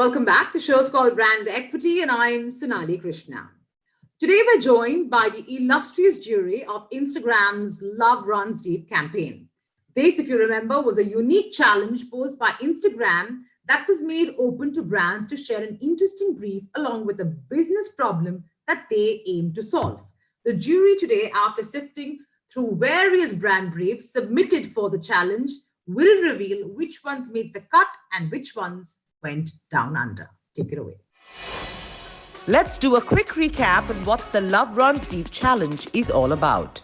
Welcome back. The show's called Brand Equity, and I'm Sonali Krishna. Today, we're joined by the illustrious jury of Instagram's Love Runs Deep campaign. This, if you remember, was a unique challenge posed by Instagram that was made open to brands to share an interesting brief along with a business problem that they aim to solve. The jury today, after sifting through various brand briefs submitted for the challenge, will reveal which ones made the cut and which ones went down under. Take it away. Let's do a quick recap on what the Love Runs Deep challenge is all about.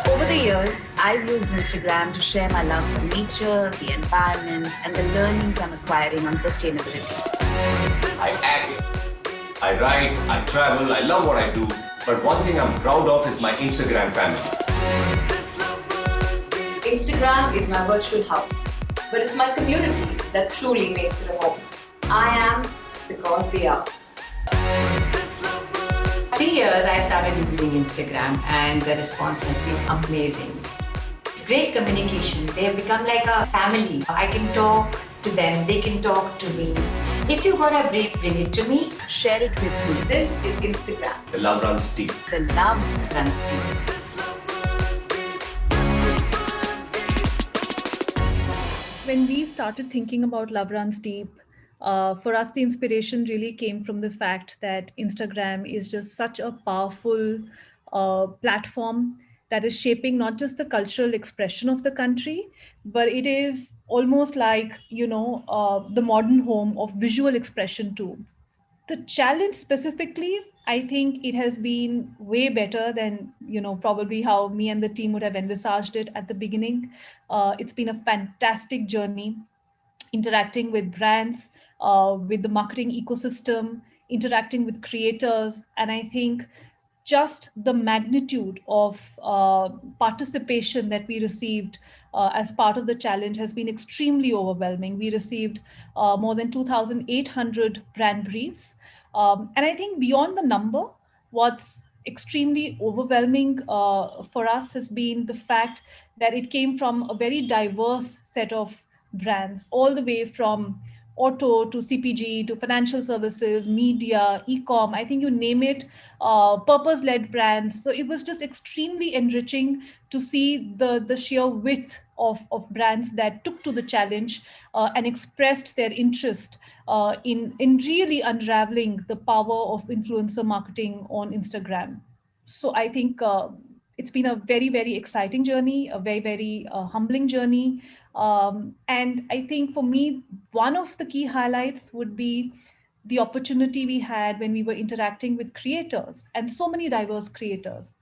Over the years, I've used Instagram to share my love for nature, the environment, and the learnings I'm acquiring on sustainability. I act, I write, I travel, I love what I do, but one thing I'm proud of is my Instagram family. Instagram is my virtual house, but it's my community that truly makes it a home. I am because they are. 3 years I started using Instagram and the response has been amazing. It's great communication. They have become like a family. I can talk to them, they can talk to me. If you got a brief, bring it to me. Share it with me. This is Instagram. The love runs deep. The love runs deep. When we started thinking about Love Runs Deep, for us, the inspiration really came from the fact that Instagram is just such a powerful platform that is shaping not just the cultural expression of the country, but it is almost like, the modern home of visual expression too. The challenge specifically, I think it has been way better than, probably how me and the team would have envisaged it at the beginning. It's been a fantastic journey interacting with brands, with the marketing ecosystem, interacting with creators. And I think just the magnitude of participation that we received as part of the challenge has been extremely overwhelming. We received more than 2,800 brand briefs. And I think beyond the number, what's extremely overwhelming for us has been the fact that it came from a very diverse set of brands, all the way from auto to CPG to financial services, media, e-com, I think you name it, purpose-led brands. So it was just extremely enriching to see the sheer width of brands that took to the challenge and expressed their interest in really unraveling the power of influencer marketing on Instagram. So I think it's been a very, very exciting journey, a very, very humbling journey. And I think for me, one of the key highlights would be the opportunity we had when we were interacting with creators and so many diverse creators.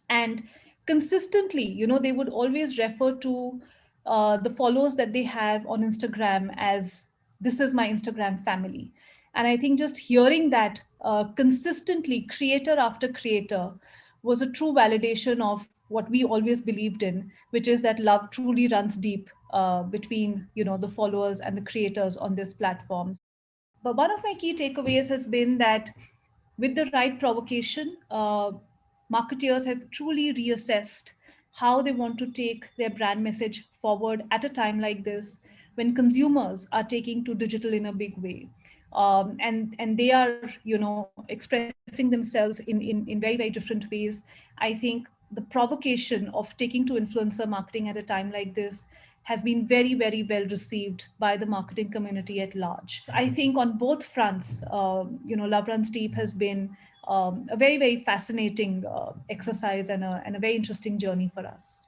And consistently, they would always refer to the followers that they have on Instagram as, this is my Instagram family. And I think just hearing that consistently, creator after creator, was a true validation of what we always believed in, which is that love truly runs deep between, the followers and the creators on this platform. But one of my key takeaways has been that with the right provocation, marketeers have truly reassessed how they want to take their brand message forward at a time like this, when consumers are taking to digital in a big way. And they are, expressing themselves in very, very different ways. I think the provocation of taking to influencer marketing at a time like this has been very, very well received by the marketing community at large. I think on both fronts, Love Runs Deep has been a very, very fascinating exercise and a very interesting journey for us.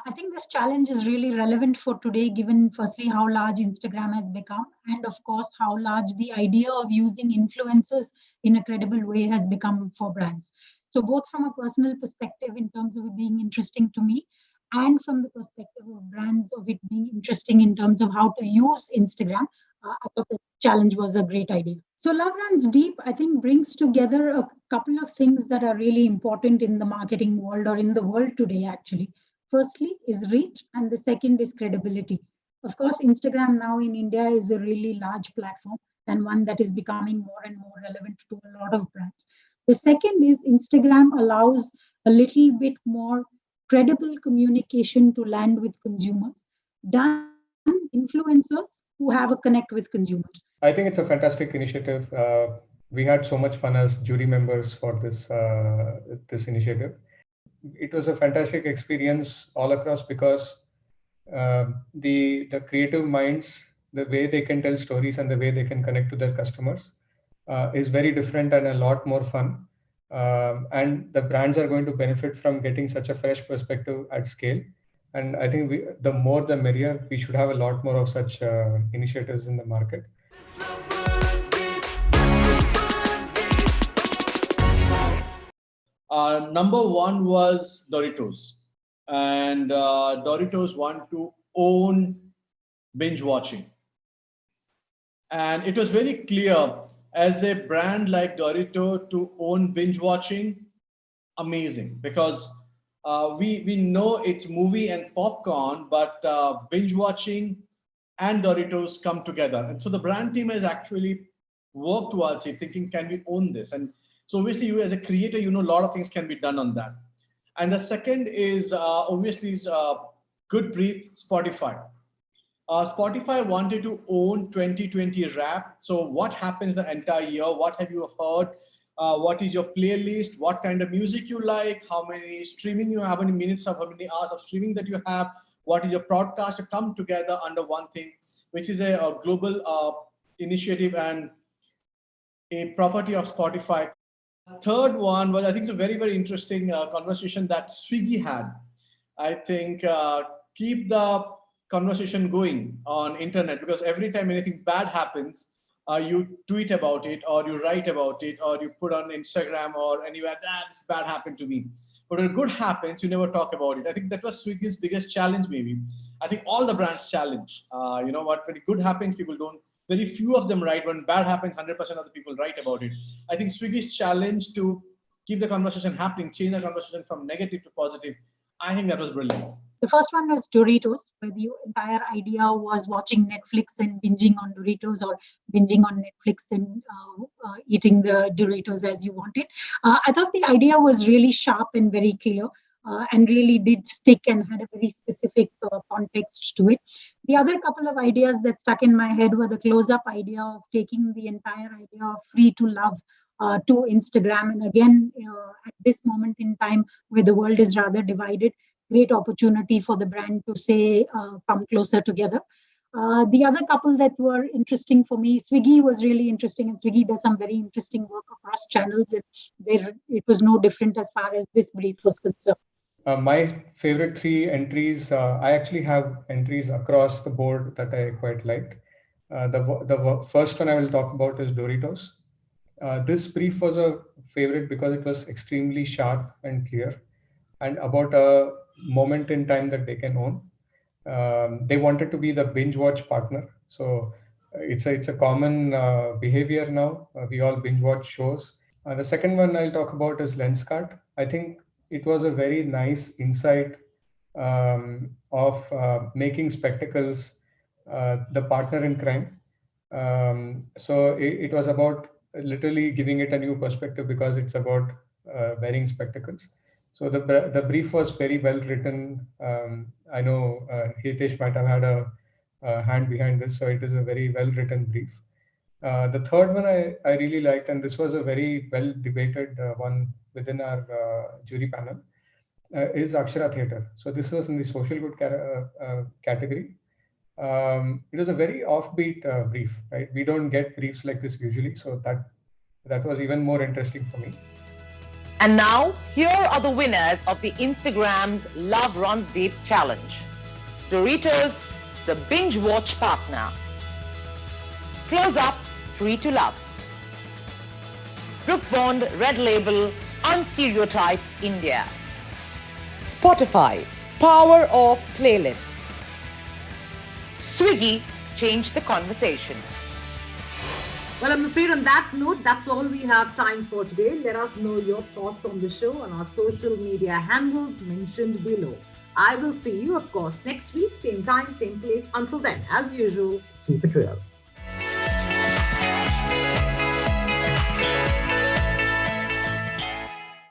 I think this challenge is really relevant for today, given firstly how large Instagram has become, and of course how large the idea of using influencers in a credible way has become for brands. So both from a personal perspective in terms of it being interesting to me, and from the perspective of brands of it being interesting in terms of how to use Instagram, I thought the challenge was a great idea. So Love Runs Deep, I think, brings together a couple of things that are really important in the marketing world, or in the world today, actually. Firstly is reach, and the second is credibility. Of course, Instagram now in India is a really large platform and one that is becoming more and more relevant to a lot of brands. The second is Instagram allows a little bit more credible communication to land with consumers, done influencers who have a connect with consumers. I think it's a fantastic initiative. We had so much fun as jury members for this initiative. It was a fantastic experience all across because the creative minds, the way they can tell stories and the way they can connect to their customers is very different and a lot more fun. And the brands are going to benefit from getting such a fresh perspective at scale. And I think the more the merrier. We should have a lot more of such initiatives in the market. Number one was Doritos. And Doritos want to own binge watching. And it was very clear as a brand like Dorito to own binge watching, amazing, because we know it's movie and popcorn, but binge watching and Doritos come together. And so the brand team has actually worked towards it, thinking, can we own this? And so obviously you as a creator, you know, a lot of things can be done on that. And the second is obviously good brief, Spotify. Spotify wanted to own 2020 rap. So what happens the entire year? What have you heard? What is your playlist? What kind of music you like? How many streaming you have? How many minutes of, how many hours of streaming that you have? What is your podcast to come together under one thing, which is a global initiative and a property of Spotify. Third one was, I think it's a very, very interesting conversation that Swiggy had. I think keep the conversation going on internet, because every time anything bad happens, you tweet about it or you write about it or you put on Instagram or anywhere that this bad happened to me. But when good happens, you never talk about it. I think that was Swiggy's biggest challenge, maybe. I think all the brands challenge. You know what, when good happens, people don't, very few of them write. When bad happens, 100% of the people write about it. I think Swiggy's challenge to keep the conversation happening, change the conversation from negative to positive, I think that was brilliant. The first one was Doritos, where the entire idea was watching Netflix and binging on Doritos, or binging on Netflix and eating the Doritos as you wanted. I thought the idea was really sharp and very clear, and really did stick and had a very specific context to it. The other couple of ideas that stuck in my head were the close-up idea of taking the entire idea of free to love to Instagram. And again, at this moment in time where the world is rather divided, great opportunity for the brand to say, come closer together. The other couple that were interesting for me, Swiggy was really interesting, and Swiggy does some very interesting work across channels. And it was no different as far as this brief was concerned. My favorite three entries, I actually have entries across the board that I quite liked. The first one I will talk about is Doritos. This brief was a favorite because it was extremely sharp and clear, and about a moment in time that they can own. They wanted to be the binge watch partner. So it's a common behavior now. We all binge watch shows. The second one I'll talk about is Lenskart. I think it was a very nice insight of making spectacles the partner in crime. So it was about literally giving it a new perspective, because it's about wearing spectacles. So the brief was very well written. I know Hitesh might have had a hand behind this, so it is a very well written brief. The third one I really liked, and this was a very well debated one within our jury panel, is Akshara Theatre. So this was in the social good category. It was a very offbeat brief, right? We don't get briefs like this usually, so that was even more interesting for me. And now, here are the winners of the Instagram's Love Runs Deep challenge. Doritos, the binge watch partner. Close Up, free to love. Brook Bond, Red Label, Unstereotype India. Spotify, power of playlists. Swiggy, change the conversation. Well, I'm afraid on that note, that's all we have time for today. Let us know your thoughts on the show on our social media handles mentioned below. I will see you, of course, next week, same time, same place. Until then, as usual, keep it real.